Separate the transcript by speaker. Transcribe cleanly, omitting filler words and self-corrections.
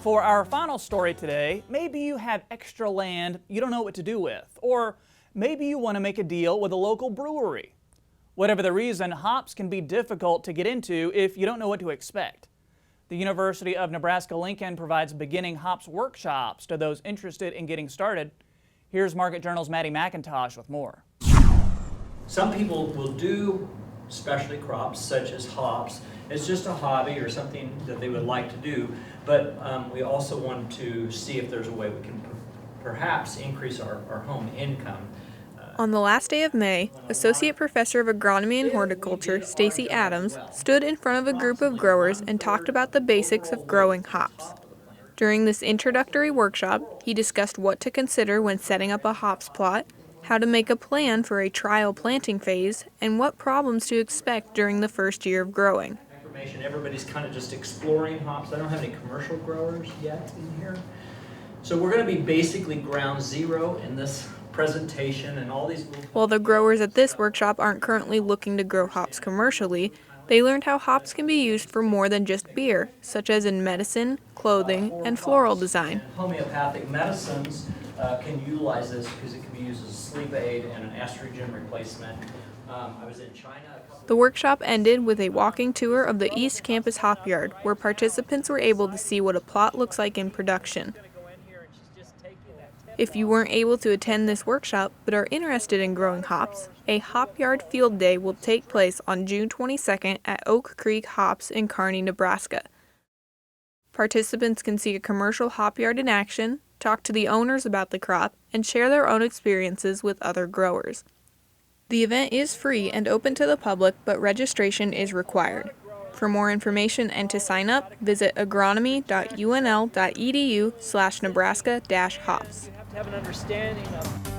Speaker 1: For our final story today, maybe you have extra land you don't know what to do with, or maybe you want to make a deal with a local brewery. Whatever the reason, hops can be difficult to get into if you don't know what to expect. The University of Nebraska-Lincoln provides beginning hops workshops to those interested in getting started. Here's Market Journal's Maddie McIntosh with more.
Speaker 2: Some people will do specialty crops such as hops. It's just a hobby or something that they would like to do, but we also want to see if there's a way we can perhaps increase our home income.
Speaker 3: On the last day of May, Associate Professor of Agronomy and Horticulture Stacy Adams stood in front of a group of growers and talked about the basics of growing hops. During this introductory workshop, he discussed what to consider when setting up a hops plot, how to make a plan for a trial planting phase, and what problems to expect during the first year of growing.
Speaker 2: Everybody's kind of just exploring hops. I don't have any commercial growers yet in here. So we're going to be basically ground zero in this presentation and all these.
Speaker 3: While the growers at this workshop aren't currently looking to grow hops commercially, they learned how hops can be used for more than just beer, such as in medicine, clothing, and floral design.
Speaker 2: Homeopathic medicines can utilize this because it can be used as a sleep aid and an estrogen replacement. I was in China.
Speaker 3: The workshop ended with a walking tour of the East Campus Hop Yard, where participants were able to see what a plot looks like in production. If you weren't able to attend this workshop but are interested in growing hops, a Hop Yard Field Day will take place on June 22nd at Oak Creek Hops in Kearney, Nebraska. Participants can see a commercial hop yard in action, talk to the owners about the crop, and share their own experiences with other growers. The event is free and open to the public, but registration is required. For more information and to sign up, visit agronomy.unl.edu/Nebraska-hops.
Speaker 4: Have an understanding of